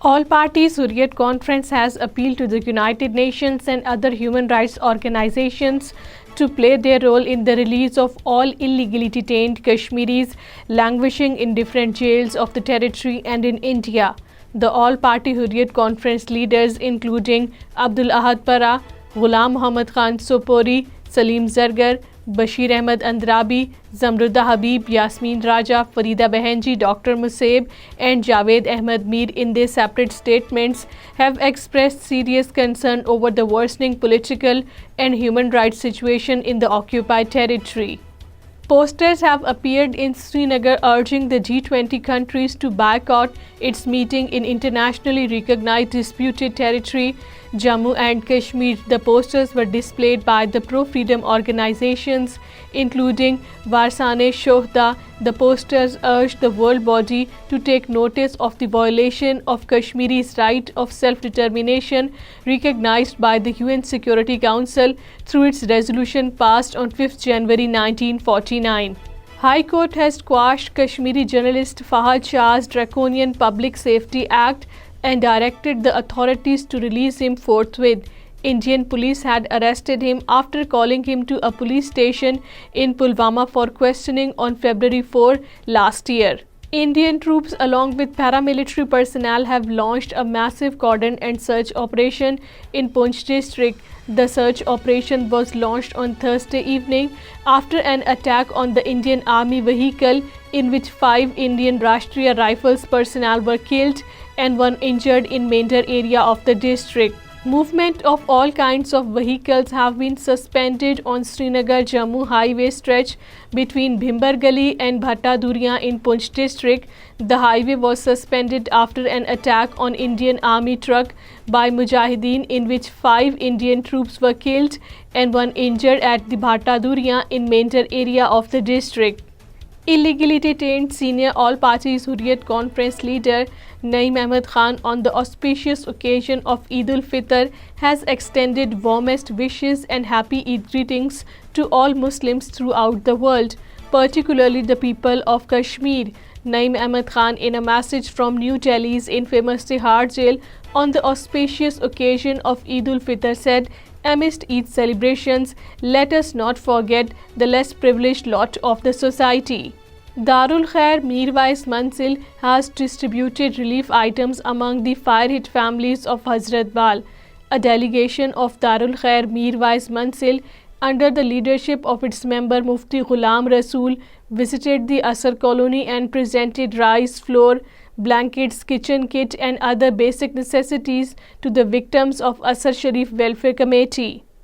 All parties Hurriyat Conference has appealed to the United Nations and other human rights organizations to play their role in the release of all illegally detained Kashmiris languishing in different jails of the territory and in India. The all-party Hurriyat Conference leaders, including Abdul Ahad Para, Ghulam Muhammad Khan Sopori, Salim Zargar, Bashir Ahmed Andrabi, Zamruddha Habib, Yasmin Raja, Farida Behenji, Dr. Musaib and Javed Ahmed Mir in their separate statements have expressed serious concern over the worsening political and human rights situation in the occupied territory. Posters have appeared in Srinagar urging the G20 countries to boycott its meeting in internationally recognized disputed territory, Jammu and Kashmir. The posters were displayed by the pro-freedom organizations, including Varsane Shohda. The posters urged the world body to take notice of the violation of Kashmiri's right of self-determination recognized by the UN Security Council through its resolution passed on 5th January 1949. High Court has quashed Kashmiri journalist Fahad Shah's draconian Public Safety Act and directed the authorities to release him forthwith. Indian police had arrested him after calling him to a police station in Pulwama for questioning on February 4 last year. Indian troops along with paramilitary personnel have launched a massive cordon and search operation in Poonch district. The search operation was launched on Thursday evening after an attack on the Indian Army vehicle in which 5 Indian Rashtriya Rifles personnel were killed and 1 injured in Mender area of the district. Movement of all kinds of vehicles have been suspended on Srinagar-Jammu highway stretch between Bhimbar Gali and Bhatta Duriya in Poonch district. The highway was suspended after an attack on Indian Army truck by Mujahideen in which 5 Indian troops were killed and 1 injured at the Bhatta Duriya in Mender area of the district. Illegally detained senior all parties Hurriyat Conference leader Naeem Ahmed Khan on the auspicious occasion of Eid ul-Fitr has extended warmest wishes and happy Eid greetings to all Muslims throughout the world, particularly the people of Kashmir. Naeem Ahmed Khan, in a message from New Delhi's infamous Tihar jail on the auspicious occasion of Eid ul-Fitr, said, "Amidst Eid celebrations, let us not forget the less privileged lot of the society." Darul Khair Mirwais Manzil has distributed relief items among the fire-hit families of Hazrat Bal. A delegation of Darul Khair Mirwais Manzil, under the leadership of its member Mufti Ghulam Rasool, visited the Asar colony and presented rice, flour, blankets, kitchen kit and other basic necessities to the victims of Asar Sharif Welfare Committee.